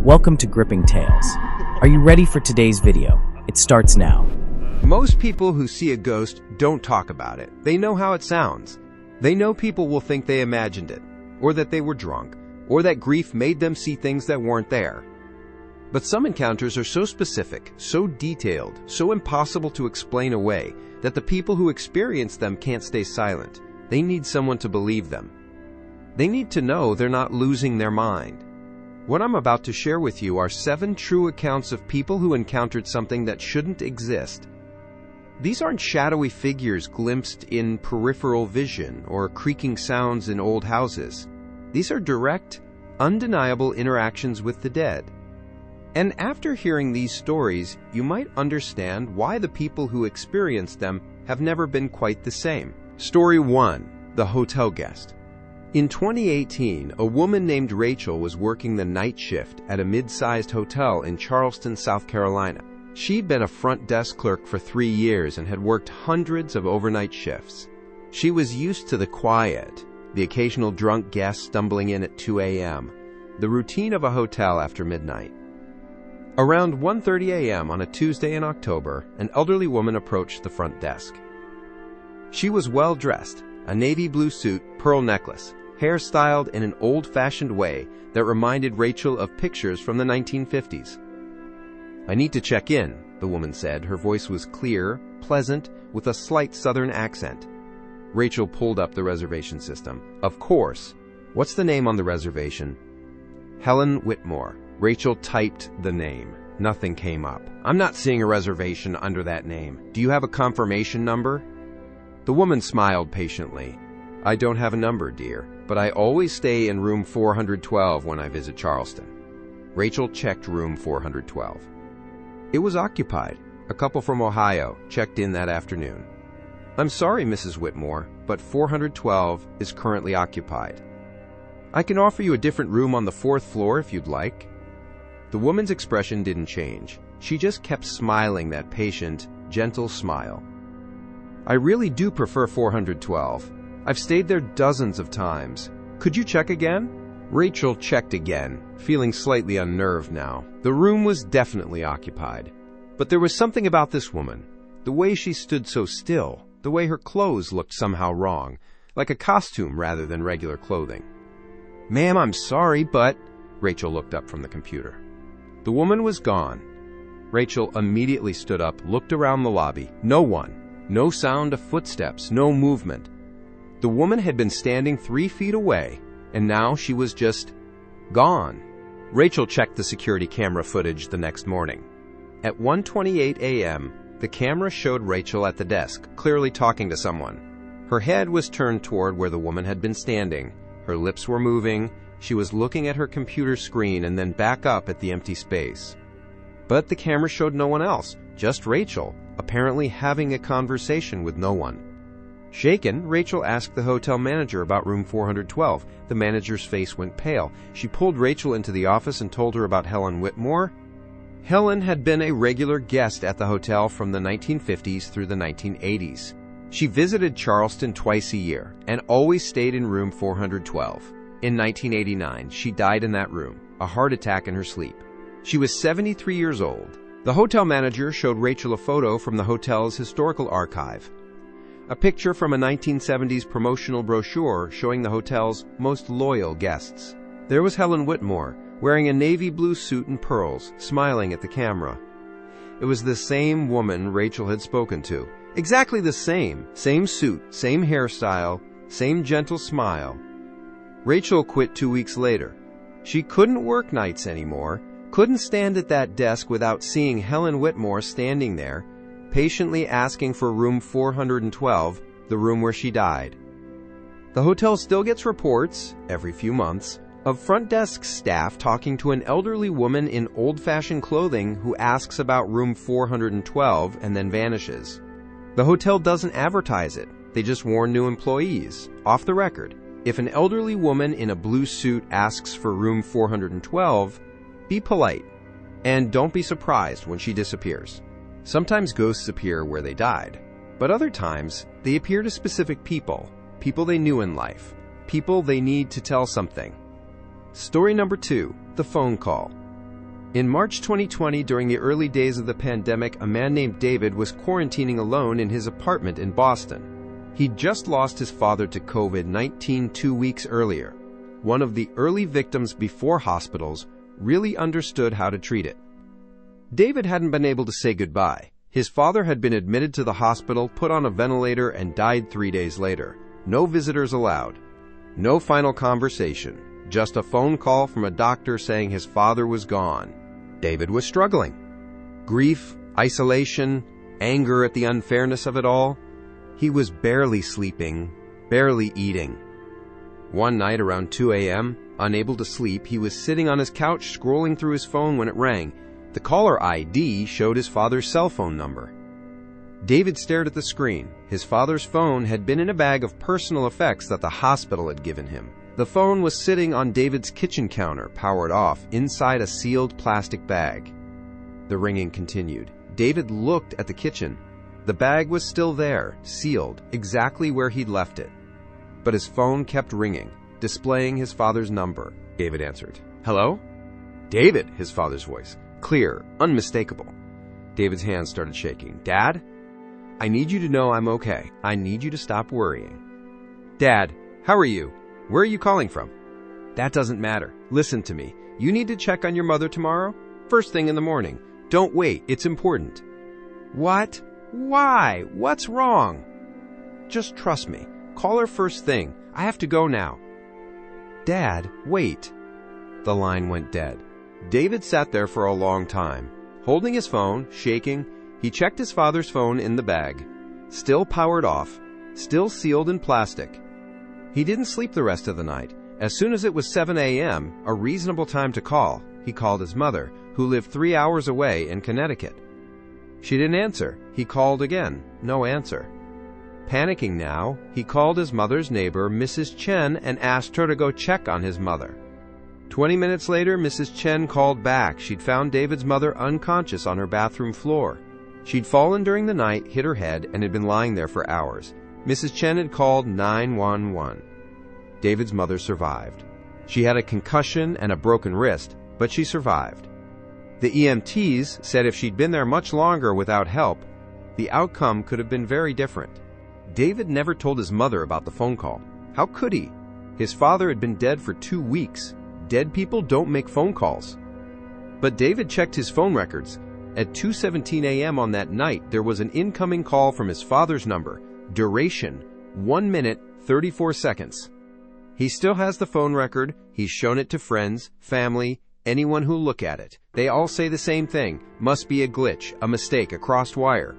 Welcome to Gripping Tales. Are you ready for today's video? It starts now. Most people who see a ghost don't talk about it. They know how it sounds. They know people will think they imagined it, or that they were drunk, or that grief made them see things that weren't there. But some encounters are so specific, so detailed, so impossible to explain away, that the people who experience them can't stay silent. They need someone to believe them. They need to know they're not losing their mind. What I'm about to share with you are 7 true accounts of people who encountered something that shouldn't exist. These aren't shadowy figures glimpsed in peripheral vision or creaking sounds in old houses. These are direct, undeniable interactions with the dead. And after hearing these stories, you might understand why the people who experienced them have never been quite the same. Story 1. The Hotel Guest. In 2018, a woman named Rachel was working the night shift at a mid-sized hotel in Charleston, South Carolina. She'd been a front desk clerk for 3 years and had worked hundreds of overnight shifts. She was used to the quiet, the occasional drunk guest stumbling in at 2 a.m., the routine of a hotel after midnight. Around 1:30 a.m. on a Tuesday in October, an elderly woman approached the front desk. She was well-dressed, a navy blue suit, pearl necklace, hairstyled in an old-fashioned way that reminded Rachel of pictures from the 1950s. "I need to check in," the woman said. Her voice was clear, pleasant, with a slight southern accent. Rachel pulled up the reservation system. "Of course. What's the name on the reservation?" "Helen Whitmore." Rachel typed the name. Nothing came up. "I'm not seeing a reservation under that name. Do you have a confirmation number?" The woman smiled patiently. "I don't have a number, dear, but I always stay in room 412 when I visit Charleston." Rachel checked room 412. It was occupied. A couple from Ohio checked in that afternoon. "I'm sorry, Mrs. Whitmore, but 412 is currently occupied. I can offer you a different room on the 4th floor if you'd like." The woman's expression didn't change. She just kept smiling that patient, gentle smile. "I really do prefer 412. I've stayed there dozens of times. Could you check again?" Rachel checked again, feeling slightly unnerved now. The room was definitely occupied. But there was something about this woman. The way she stood so still, the way her clothes looked somehow wrong, like a costume rather than regular clothing. "Ma'am, I'm sorry, but..." Rachel looked up from the computer. The woman was gone. Rachel immediately stood up, looked around the lobby. No one. No sound of footsteps, no movement. The woman had been standing 3 feet away, and now she was just gone. Rachel checked the security camera footage the next morning. At 1:28 a.m., the camera showed Rachel at the desk, clearly talking to someone. Her head was turned toward where the woman had been standing. Her lips were moving. She was looking at her computer screen and then back up at the empty space. But the camera showed no one else, just Rachel, apparently having a conversation with no one. Shaken, Rachel asked the hotel manager about room 412. The manager's face went pale. She pulled Rachel into the office and told her about Helen Whitmore. Helen had been a regular guest at the hotel from the 1950s through the 1980s. She visited Charleston twice a year and always stayed in room 412. In 1989, she died in that room, a heart attack in her sleep. She was 73 years old. The hotel manager showed Rachel a photo from the hotel's historical archive. A picture from a 1970s promotional brochure showing the hotel's most loyal guests. There was Helen Whitmore, wearing a navy blue suit and pearls, smiling at the camera. It was the same woman Rachel had spoken to. Exactly the same. Same suit, same hairstyle, same gentle smile. Rachel quit 2 weeks later. She couldn't work nights anymore, couldn't stand at that desk without seeing Helen Whitmore standing there, patiently asking for room 412, the room where she died. The hotel still gets reports, every few months, of front desk staff talking to an elderly woman in old-fashioned clothing who asks about room 412 and then vanishes. The hotel doesn't advertise it. They just warn new employees, off the record. If an elderly woman in a blue suit asks for room 412, be polite, and don't be surprised when she disappears. Sometimes ghosts appear where they died, but other times they appear to specific people they knew in life, people they need to tell something. Story number 2, the phone call. In March 2020, during the early days of the pandemic, a man named David was quarantining alone in his apartment in Boston. He'd just lost his father to COVID-19 2 weeks earlier. One of the early victims before hospitals really understood how to treat it. David hadn't been able to say goodbye. His father had been admitted to the hospital, put on a ventilator, and died 3 days later. No visitors allowed. No final conversation. Just a phone call from a doctor saying his father was gone. David was struggling. Grief, isolation, anger at the unfairness of it all. He was barely sleeping, barely eating. One night around 2 a.m., unable to sleep, he was sitting on his couch scrolling through his phone when it rang. The caller ID showed his father's cell phone number. David stared at the screen. His father's phone had been in a bag of personal effects that the hospital had given him. The phone was sitting on David's kitchen counter, powered off, inside a sealed plastic bag. The ringing continued. David looked at the kitchen. The bag was still there, sealed, exactly where he'd left it. But his phone kept ringing, displaying his father's number. David answered. "Hello?" "David," his father's voice. Clear, unmistakable. David's hands started shaking. "Dad? I need you to know I'm okay. I need you to stop worrying." "Dad, how are you? Where are you calling from?" "That doesn't matter. Listen to me. You need to check on your mother tomorrow? First thing in the morning. Don't wait. It's important." "What? Why? What's wrong?" "Just trust me. Call her first thing. I have to go now." "Dad, wait." The line went dead. David sat there for a long time. Holding his phone, shaking, he checked his father's phone in the bag. Still powered off, still sealed in plastic. He didn't sleep the rest of the night. As soon as it was 7 a.m., a reasonable time to call, he called his mother, who lived 3 hours away in Connecticut. She didn't answer. He called again. No answer. Panicking now, he called his mother's neighbor, Mrs. Chen, and asked her to go check on his mother. 20 minutes later, Mrs. Chen called back. She'd found David's mother unconscious on her bathroom floor. She'd fallen during the night, hit her head, and had been lying there for hours. Mrs. Chen had called 911. David's mother survived. She had a concussion and a broken wrist, but she survived. The EMTs said if she'd been there much longer without help, the outcome could have been very different. David never told his mother about the phone call. How could he? His father had been dead for 2 weeks. Dead people don't make phone calls. But David checked his phone records. At 2:17 a.m. on that night, there was an incoming call from his father's number. Duration, 1 minute, 34 seconds. He still has the phone record. He's shown it to friends, family, anyone who'll look at it. They all say the same thing. Must be a glitch, a mistake, a crossed wire.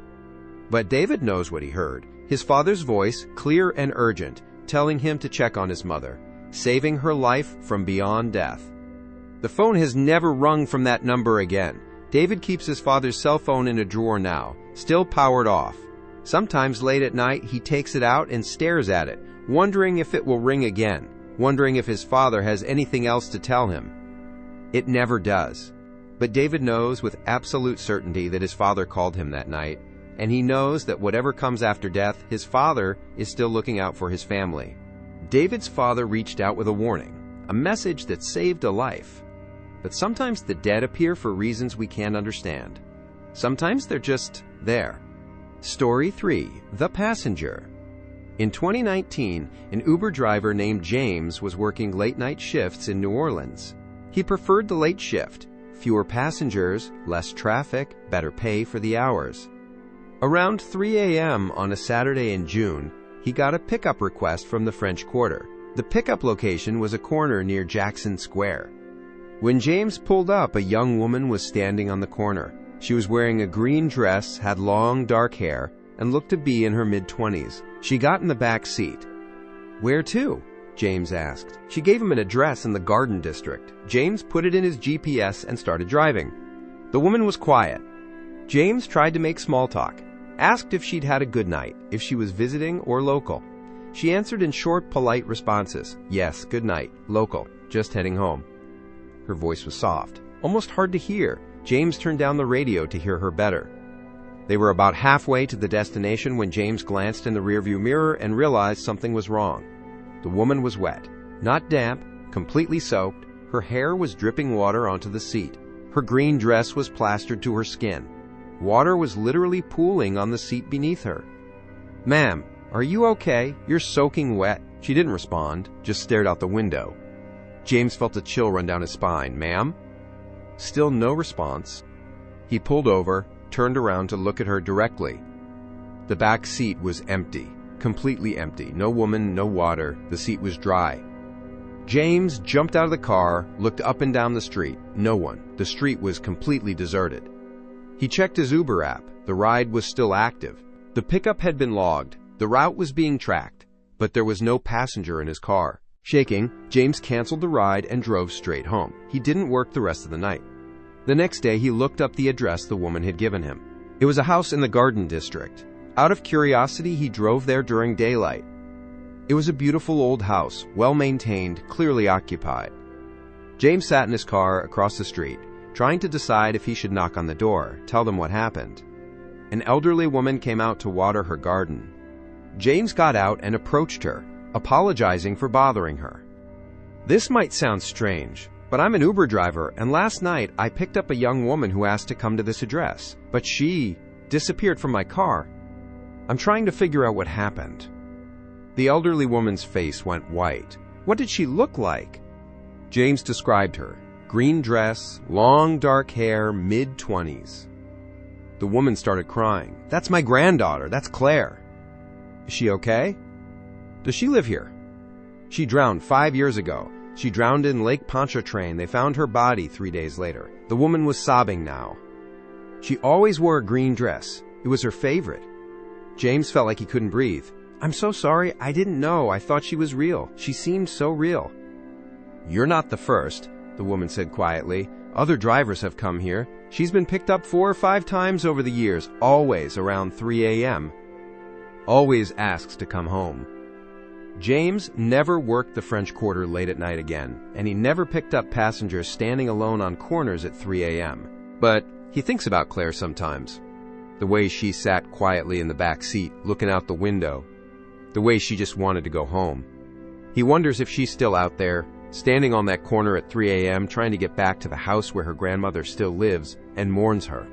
But David knows what he heard. His father's voice, clear and urgent, telling him to check on his mother, saving her life from beyond death. The phone has never rung from that number again. David keeps his father's cell phone in a drawer now, still powered off. Sometimes late at night, he takes it out and stares at it, wondering if it will ring again, wondering if his father has anything else to tell him. It never does. But David knows with absolute certainty that his father called him that night, and he knows that whatever comes after death, his father is still looking out for his family. David's father reached out with a warning, a message that saved a life. But sometimes the dead appear for reasons we can't understand. Sometimes they're just there. Story 3. The Passenger. In 2019, an Uber driver named James was working late-night shifts in New Orleans. He preferred the late shift. Fewer passengers, less traffic, better pay for the hours. Around 3 a.m. on a Saturday in June, he got a pickup request from the French Quarter. The pickup location was a corner near Jackson Square. When James pulled up, a young woman was standing on the corner. She was wearing a green dress, had long dark hair, and looked to be in her mid-20s. She got in the back seat. "Where to?" James asked. She gave him an address in the Garden District. James put it in his GPS and started driving. The woman was quiet. James tried to make small talk, asked if she'd had a good night, if she was visiting or local. She answered in short, polite responses. Yes, good night, local, just heading home. Her voice was soft, almost hard to hear. James turned down the radio to hear her better. They were about halfway to the destination when James glanced in the rearview mirror and realized something was wrong. The woman was wet, not damp, completely soaked. Her hair was dripping water onto the seat. Her green dress was plastered to her skin. Water was literally pooling on the seat beneath her. "Ma'am, are you okay? You're soaking wet." She didn't respond, just stared out the window. James felt a chill run down his spine. "Ma'am?" Still no response. He pulled over, turned around to look at her directly. The back seat was empty, completely empty. No woman, no water. The seat was dry. James jumped out of the car, looked up and down the street. No one. The street was completely deserted. He checked his Uber app. The ride was still active. The pickup had been logged. The route was being tracked, but there was no passenger in his car. Shaking, James canceled the ride and drove straight home. He didn't work the rest of the night. The next day, he looked up the address the woman had given him. It was a house in the Garden District. Out of curiosity, he drove there during daylight. It was a beautiful old house, well-maintained, clearly occupied. James sat in his car across the street, trying to decide if he should knock on the door, tell them what happened. An elderly woman came out to water her garden. James got out and approached her, apologizing for bothering her. "This might sound strange, but I'm an Uber driver, and last night I picked up a young woman who asked to come to this address, but she disappeared from my car. I'm trying to figure out what happened." The elderly woman's face went white. What did she look like? James described her. Green dress, long dark hair, mid-20s. The woman started crying. "That's my granddaughter. That's Claire." "Is she okay?" "Does she live here?" "She drowned 5 years ago. She drowned in Lake Pontchartrain. They found her body 3 days later." The woman was sobbing now. "She always wore a green dress. It was her favorite." James felt like he couldn't breathe. "I'm so sorry. I didn't know. I thought she was real. She seemed so real." "You're not the first," the woman said quietly. "Other drivers have come here. She's been picked up 4 or 5 times over the years, always around 3 a.m. Always asks to come home." James never worked the French Quarter late at night again, and he never picked up passengers standing alone on corners at 3 a.m. But he thinks about Claire sometimes. The way she sat quietly in the back seat, looking out the window. The way she just wanted to go home. He wonders if she's still out there, standing on that corner at 3 a.m., trying to get back to the house where her grandmother still lives and mourns her.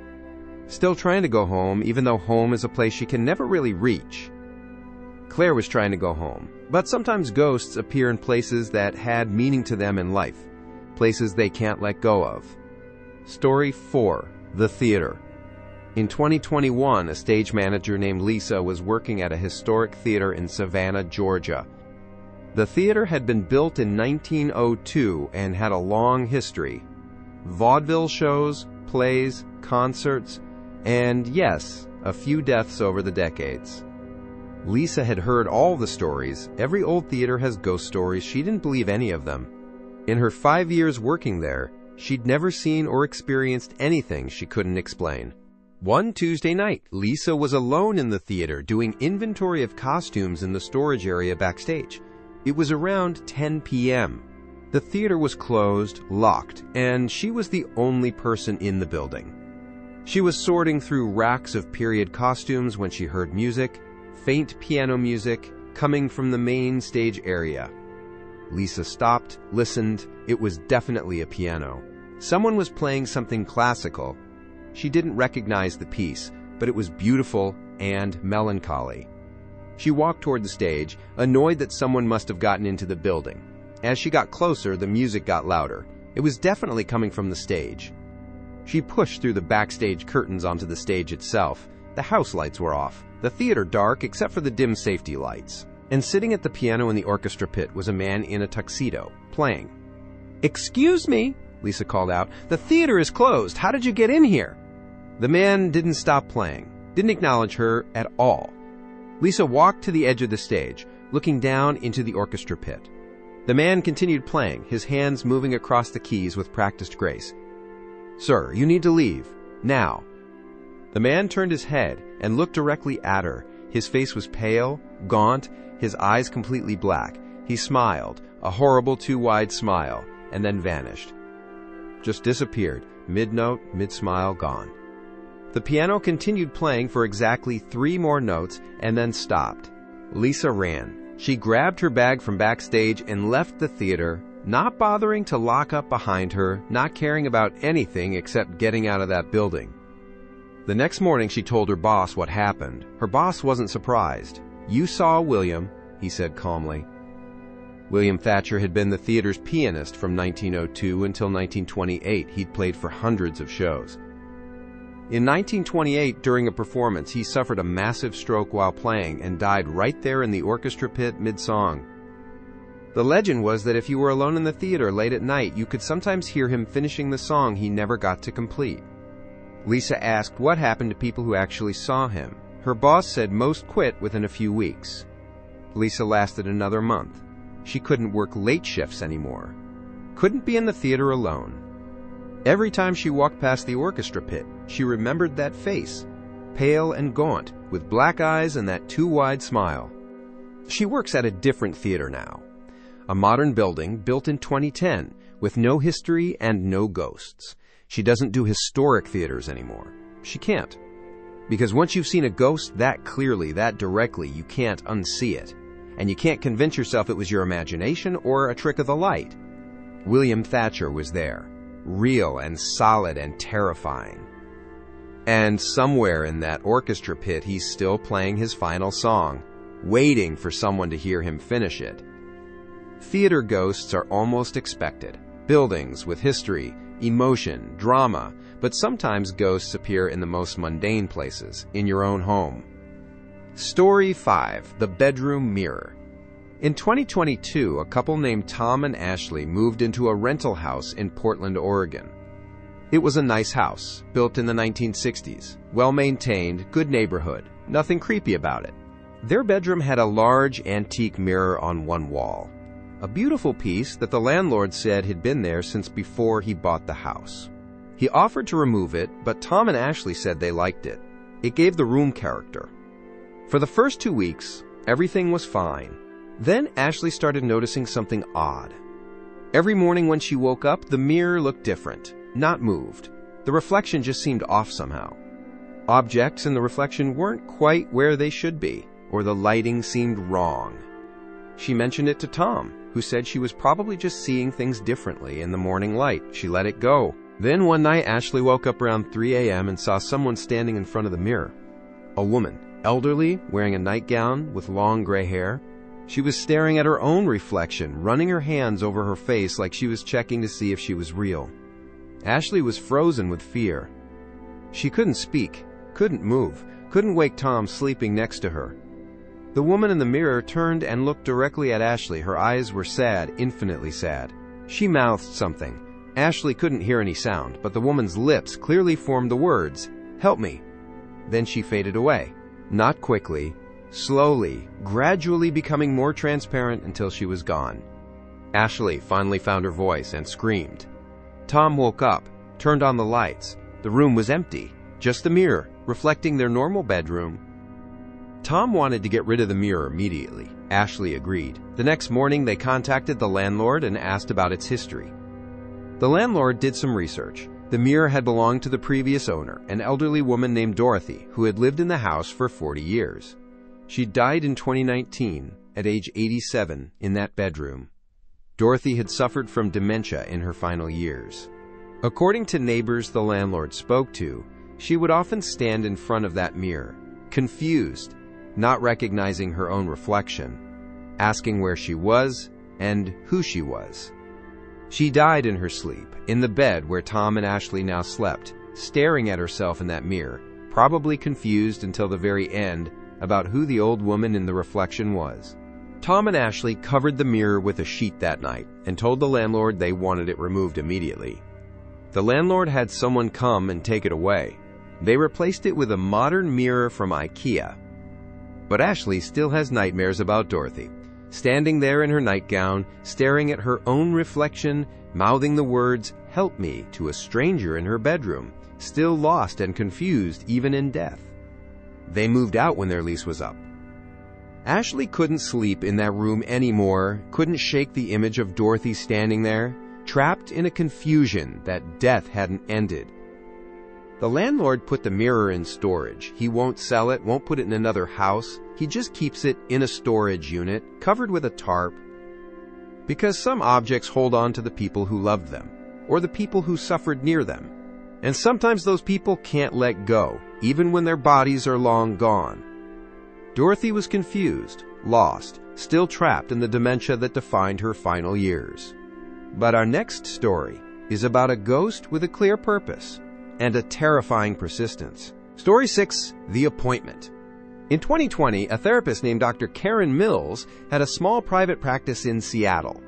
Still trying to go home, even though home is a place she can never really reach. Claire was trying to go home, but sometimes ghosts appear in places that had meaning to them in life, places they can't let go of. Story 4. The Theater. In 2021, a stage manager named Lisa was working at a historic theater in Savannah, Georgia. The theater had been built in 1902 and had a long history. Vaudeville shows, plays, concerts, and yes, a few deaths over the decades. Lisa had heard all the stories. Every old theater has ghost stories. She didn't believe any of them. In her 5 years working there, she'd never seen or experienced anything she couldn't explain. One Tuesday night, Lisa was alone in the theater doing inventory of costumes in the storage area backstage. It was around 10 p.m. The theater was closed, locked, and she was the only person in the building. She was sorting through racks of period costumes when she heard music, faint piano music, coming from the main stage area. Lisa stopped, listened. It was definitely a piano. Someone was playing something classical. She didn't recognize the piece, but it was beautiful and melancholy. She walked toward the stage, annoyed that someone must have gotten into the building. As she got closer, the music got louder. It was definitely coming from the stage. She pushed through the backstage curtains onto the stage itself. The house lights were off, the theater dark except for the dim safety lights. And sitting at the piano in the orchestra pit was a man in a tuxedo, playing. "Excuse me," Lisa called out. "The theater is closed. How did you get in here?" The man didn't stop playing, didn't acknowledge her at all. Lisa walked to the edge of the stage, looking down into the orchestra pit. The man continued playing, his hands moving across the keys with practiced grace. "Sir, you need to leave. Now." The man turned his head and looked directly at her. His face was pale, gaunt, his eyes completely black. He smiled, a horrible too-wide smile, and then vanished. Just disappeared, mid-note, mid-smile, gone. The piano continued playing for exactly 3 more notes and then stopped. Lisa ran. She grabbed her bag from backstage and left the theater not bothering to lock up behind her, not caring about anything except getting out of that building. The next morning she told her boss what happened. Her boss wasn't surprised. "You saw William," he said calmly. William Thatcher had been the theater's pianist from 1902 until 1928. He'd played for hundreds of shows. In 1928, during a performance, he suffered a massive stroke while playing and died right there in the orchestra pit mid-song. The legend was that if you were alone in the theater late at night, you could sometimes hear him finishing the song he never got to complete. Lisa asked what happened to people who actually saw him. Her boss said most quit within a few weeks. Lisa lasted another month. She couldn't work late shifts anymore. Couldn't be in the theater alone. Every time she walked past the orchestra pit, she remembered that face, pale and gaunt, with black eyes and that too-wide smile. She works at a different theater now. A modern building built in 2010, with no history and no ghosts. She doesn't do historic theaters anymore. She can't. Because once you've seen a ghost that clearly, that directly, you can't unsee it. And you can't convince yourself it was your imagination or a trick of the light. William Thatcher was there, real and solid and terrifying. And somewhere in that orchestra pit, he's still playing his final song, waiting for someone to hear him finish it. Theater ghosts are almost expected. Buildings with history, emotion, drama, but sometimes ghosts appear in the most mundane places, in your own home. Story 5. The Bedroom Mirror. In 2022, a couple named Tom and Ashley moved into a rental house in Portland, Oregon. It was a nice house, built in the 1960s, well-maintained, good neighborhood, nothing creepy about it. Their bedroom had a large antique mirror on one wall, a beautiful piece that the landlord said had been there since before he bought the house. He offered to remove it, but Tom and Ashley said they liked it. It gave the room character. For the first 2 weeks, everything was fine. Then Ashley started noticing something odd. Every morning when she woke up, the mirror looked different, not moved. The reflection just seemed off somehow. Objects in the reflection weren't quite where they should be, or the lighting seemed wrong. She mentioned it to Tom, who said she was probably just seeing things differently in the morning light. She let it go. Then one night, Ashley woke up around 3 a.m. and saw someone standing in front of the mirror. A woman, elderly, wearing a nightgown with long gray hair. She was staring at her own reflection, running her hands over her face like she was checking to see if she was real. Ashley was frozen with fear. She couldn't speak, couldn't move, couldn't wake Tom sleeping next to her. The woman in the mirror turned and looked directly at Ashley. Her eyes were sad, infinitely sad. She mouthed something. Ashley couldn't hear any sound, but the woman's lips clearly formed the words, "Help me." Then she faded away. Not quickly, slowly, gradually becoming more transparent until she was gone. Ashley finally found her voice and screamed. Tom woke up, turned on the lights. The room was empty, just the mirror, reflecting their normal bedroom. Tom wanted to get rid of the mirror immediately. Ashley agreed. The next morning, they contacted the landlord and asked about its history. The landlord did some research. The mirror had belonged to the previous owner, an elderly woman named Dorothy, who had lived in the house for 40 years. She died in 2019, at age 87, in that bedroom. Dorothy had suffered from dementia in her final years. According to neighbors the landlord spoke to, she would often stand in front of that mirror, confused, not recognizing her own reflection, asking where she was and who she was. She died in her sleep, in the bed where Tom and Ashley now slept, staring at herself in that mirror, probably confused until the very end about who the old woman in the reflection was. Tom and Ashley covered the mirror with a sheet that night and told the landlord they wanted it removed immediately. The landlord had someone come and take it away. They replaced it with a modern mirror from IKEA. But Ashley still has nightmares about Dorothy, standing there in her nightgown, staring at her own reflection, mouthing the words, "Help me," to a stranger in her bedroom, still lost and confused even in death. They moved out when their lease was up. Ashley couldn't sleep in that room anymore, couldn't shake the image of Dorothy standing there, trapped in a confusion that death hadn't ended. The landlord put the mirror in storage. He won't sell it, won't put it in another house. He just keeps it in a storage unit, covered with a tarp. Because some objects hold on to the people who loved them, or the people who suffered near them. And sometimes those people can't let go, even when their bodies are long gone. Dorothy was confused, lost, still trapped in the dementia that defined her final years. But our next story is about a ghost with a clear purpose and a terrifying persistence. Story 6, The Appointment. In 2020, a therapist named Dr. Karen Mills had a small private practice in Seattle.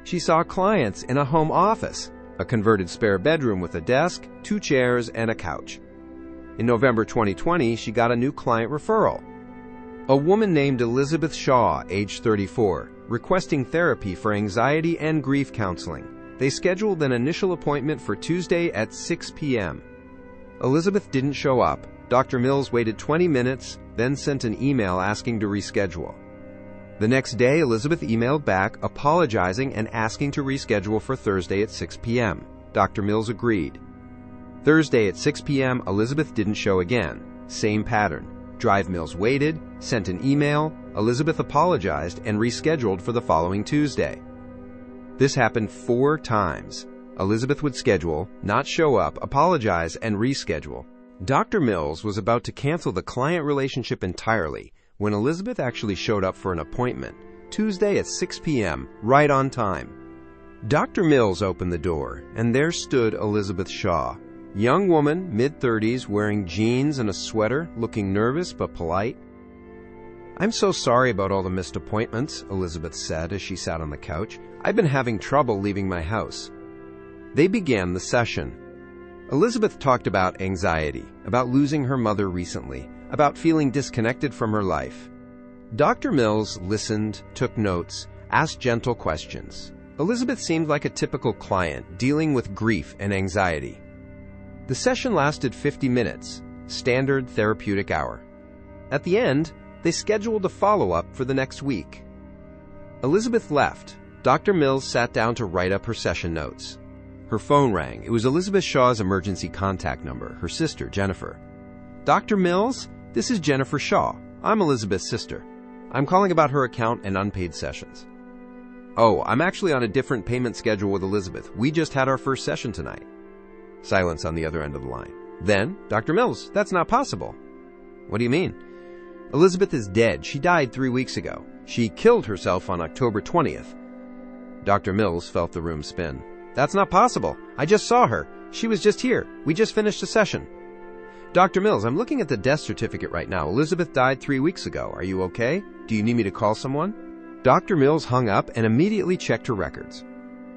She saw clients in a home office, a converted spare bedroom with a desk, 2 chairs, and a couch. In November 2020, she got a new client referral. A woman named Elizabeth Shaw, age 34, requesting therapy for anxiety and grief counseling. They scheduled an initial appointment for Tuesday at 6 p.m. Elizabeth didn't show up. Dr. Mills waited 20 minutes, then sent an email asking to reschedule. The next day, Elizabeth emailed back, apologizing and asking to reschedule for Thursday at 6 p.m. Dr. Mills agreed. Thursday at 6 p.m., Elizabeth didn't show again. Same pattern. Drive Mills waited, sent an email, Elizabeth apologized, and rescheduled for the following Tuesday. This happened 4 times. Elizabeth would schedule, not show up, apologize, and reschedule. Dr. Mills was about to cancel the client relationship entirely when Elizabeth actually showed up for an appointment, Tuesday at 6 p.m., right on time. Dr. Mills opened the door, and there stood Elizabeth Shaw. Young woman, mid-30s, wearing jeans and a sweater, looking nervous but polite. "I'm so sorry about all the missed appointments," Elizabeth said as she sat on the couch. "I've been having trouble leaving my house." They began the session. Elizabeth talked about anxiety, about losing her mother recently, about feeling disconnected from her life. Dr. Mills listened, took notes, asked gentle questions. Elizabeth seemed like a typical client dealing with grief and anxiety. The session lasted 50 minutes, standard therapeutic hour. At the end, they scheduled a follow-up for the next week. Elizabeth left. Dr. Mills sat down to write up her session notes. Her phone rang. It was Elizabeth Shaw's emergency contact number, her sister, Jennifer. "Dr. Mills, this is Jennifer Shaw. I'm Elizabeth's sister. I'm calling about her account and unpaid sessions." "Oh, I'm actually on a different payment schedule with Elizabeth. We just had our first session tonight." Silence on the other end of the line. Then, "Dr. Mills, that's not possible." "What do you mean?" "Elizabeth is dead. She died 3 weeks ago. She killed herself on October 20th. Dr. Mills felt the room spin. "That's not possible. I just saw her. She was just here. We just finished a session." "Dr. Mills, I'm looking at the death certificate right now. Elizabeth died 3 weeks ago. Are you okay? Do you need me to call someone?" Dr. Mills hung up and immediately checked her records.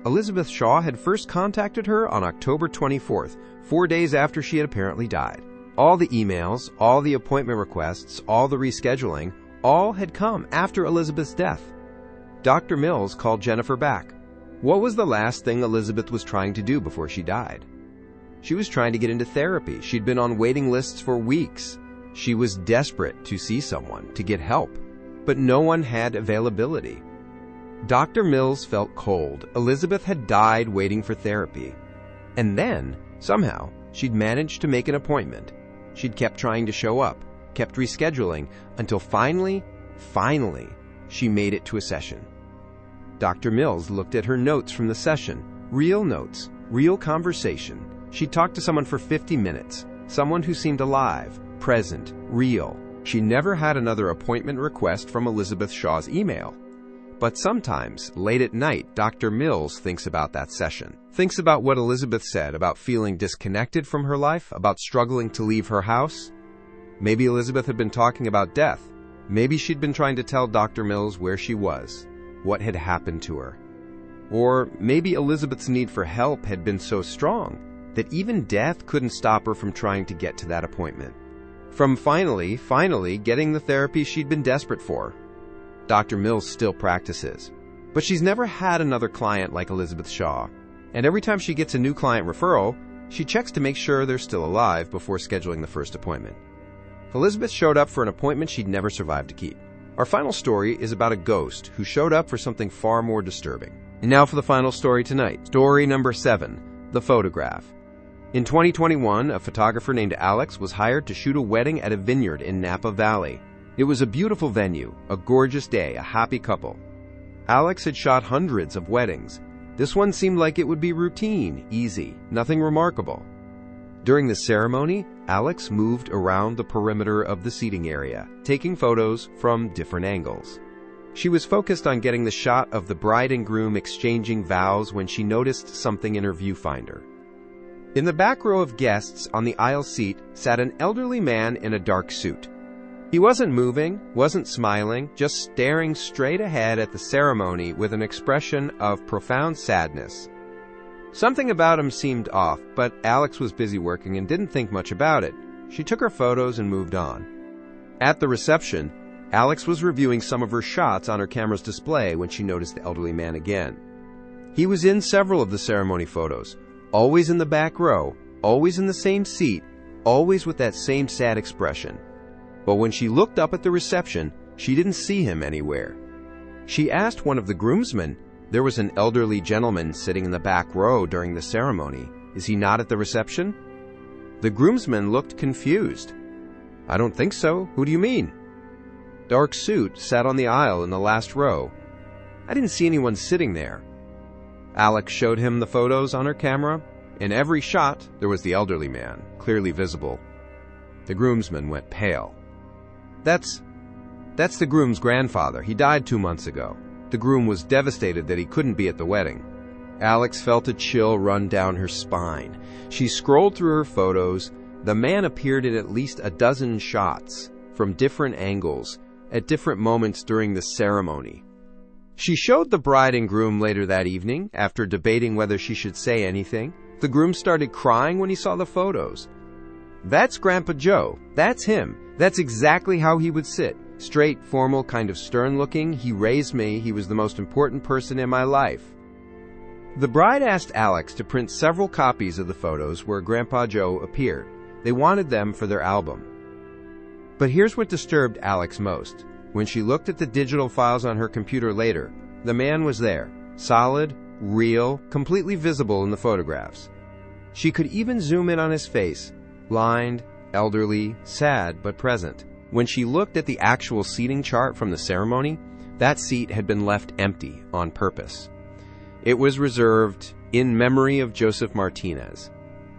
Elizabeth Shaw had first contacted her on October 24th, 4 days after she had apparently died. All the emails, all the appointment requests, all the rescheduling, all had come after Elizabeth's death. Dr. Mills called Jennifer back. What was the last thing Elizabeth was trying to do before she died? She was trying to get into therapy. She'd been on waiting lists for weeks. She was desperate to see someone, to get help, but no one had availability. Dr. Mills felt cold. Elizabeth had died waiting for therapy. And then, somehow, she'd managed to make an appointment. She'd kept trying to show up, kept rescheduling, until finally, she made it to a session. Dr. Mills looked at her notes from the session. Real notes, real conversation. She talked to someone for 50 minutes, someone who seemed alive, present, real. She never had another appointment request from Elizabeth Shaw's email. But sometimes, late at night, Dr. Mills thinks about that session. Thinks about what Elizabeth said about feeling disconnected from her life, about struggling to leave her house. Maybe Elizabeth had been talking about death. Maybe she'd been trying to tell Dr. Mills where she was, what had happened to her. Or maybe Elizabeth's need for help had been so strong that even death couldn't stop her from trying to get to that appointment. From finally getting the therapy she'd been desperate for. Dr. Mills still practices, but she's never had another client like Elizabeth Shaw. And every time she gets a new client referral, she checks to make sure they're still alive before scheduling the first appointment. Elizabeth showed up for an appointment she'd never survived to keep. Our final story is about a ghost who showed up for something far more disturbing. And now for the final story tonight. Story number 7, The Photograph. In 2021, a photographer named Alex was hired to shoot a wedding at a vineyard in Napa Valley. It was a beautiful venue, a gorgeous day, a happy couple. Alex had shot hundreds of weddings. This one seemed like it would be routine, easy, nothing remarkable. During the ceremony, Alex moved around the perimeter of the seating area, taking photos from different angles. She was focused on getting the shot of the bride and groom exchanging vows when she noticed something in her viewfinder. In the back row of guests on the aisle seat sat an elderly man in a dark suit. He wasn't moving, wasn't smiling, just staring straight ahead at the ceremony with an expression of profound sadness. Something about him seemed off, but Alex was busy working and didn't think much about it. She took her photos and moved on. At the reception, Alex was reviewing some of her shots on her camera's display when she noticed the elderly man again. He was in several of the ceremony photos, always in the back row, always in the same seat, always with that same sad expression. But when she looked up at the reception, she didn't see him anywhere. She asked one of the groomsmen. There was an elderly gentleman sitting in the back row during the ceremony. Is he not at the reception? The groomsman looked confused. I don't think so. Who do you mean? Dark suit sat on the aisle in the last row. I didn't see anyone sitting there. Alex showed him the photos on her camera. In every shot, there was the elderly man, clearly visible. The groomsman went pale. That's the groom's grandfather. He died 2 months ago. The groom was devastated that he couldn't be at the wedding. Alex felt a chill run down her spine. She scrolled through her photos. The man appeared in at least a dozen shots, from different angles, at different moments during the ceremony. She showed the bride and groom later that evening, after debating whether she should say anything. The groom started crying when he saw the photos. That's Grandpa Joe. That's him. That's exactly how he would sit. Straight, formal, kind of stern-looking. He raised me. He was the most important person in my life. The bride asked Alex to print several copies of the photos where Grandpa Joe appeared. They wanted them for their album. But here's what disturbed Alex most. When she looked at the digital files on her computer later, the man was there, solid, real, completely visible in the photographs. She could even zoom in on his face, lined, elderly, sad, but present. When she looked at the actual seating chart from the ceremony, that seat had been left empty on purpose. It was reserved in memory of Joseph Martinez.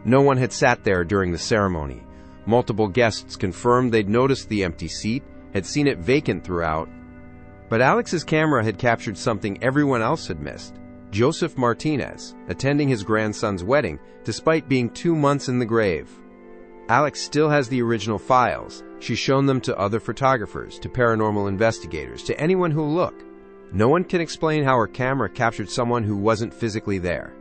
No one had sat there during the ceremony. Multiple guests confirmed they'd noticed the empty seat, had seen it vacant throughout. But Alex's camera had captured something everyone else had missed. Joseph Martinez, attending his grandson's wedding, despite being 2 months in the grave. Alex still has the original files. She's shown them to other photographers, to paranormal investigators, to anyone who'll look. No one can explain how her camera captured someone who wasn't physically there.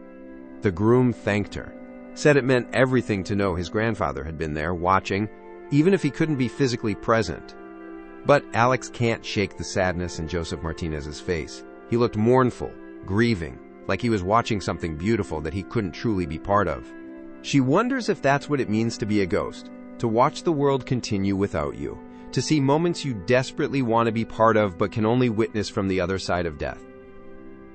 The groom thanked her, said it meant everything to know his grandfather had been there, watching, even if he couldn't be physically present. But Alex can't shake the sadness in Joseph Martinez's face. He looked mournful, grieving, like he was watching something beautiful that he couldn't truly be part of. She wonders if that's what it means to be a ghost, to watch the world continue without you, to see moments you desperately want to be part of but can only witness from the other side of death.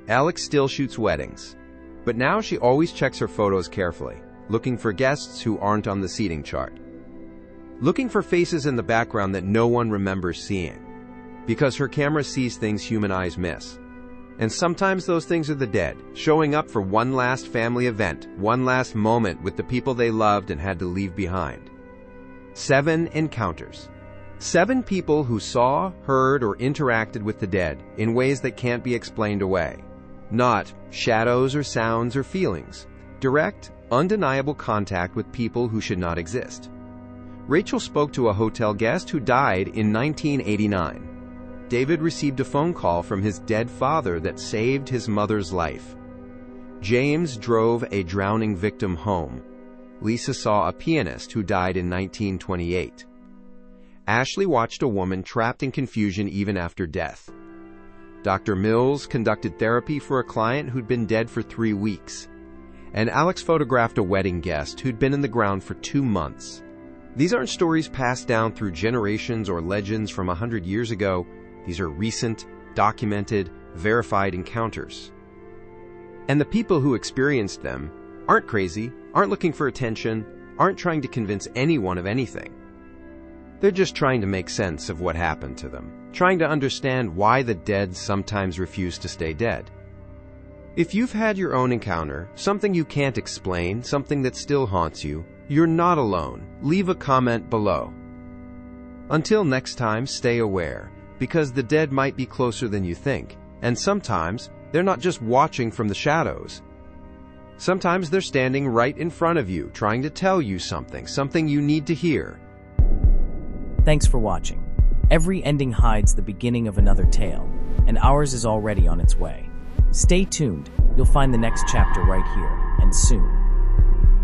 Alex still shoots weddings, but now she always checks her photos carefully, looking for guests who aren't on the seating chart. Looking for faces in the background that no one remembers seeing, because her camera sees things human eyes miss. And sometimes those things are the dead, showing up for one last family event, one last moment with the people they loved and had to leave behind. 7 encounters. 7 people who saw, heard, or interacted with the dead in ways that can't be explained away. Not shadows or sounds or feelings. Direct, undeniable contact with people who should not exist. Rachel spoke to a hotel guest who died in 1989. David received a phone call from his dead father that saved his mother's life. James drove a drowning victim home. Lisa saw a pianist who died in 1928. Ashley watched a woman trapped in confusion even after death. Dr. Mills conducted therapy for a client who'd been dead for 3 weeks. And Alex photographed a wedding guest who'd been in the ground for 2 months. These aren't stories passed down through generations or legends from 100 years ago. These are recent, documented, verified encounters. And the people who experienced them aren't crazy, aren't looking for attention, aren't trying to convince anyone of anything. They're just trying to make sense of what happened to them, trying to understand why the dead sometimes refuse to stay dead. If you've had your own encounter, something you can't explain, something that still haunts you, you're not alone. Leave a comment below. Until next time, stay aware, because the dead might be closer than you think, and sometimes they're not just watching from the shadows. Sometimes they're standing right in front of you, trying to tell you something you need to hear. Thanks for watching. Every ending hides the beginning of another tale, and ours is already on its way. Stay tuned, you'll find the next chapter right here, and soon.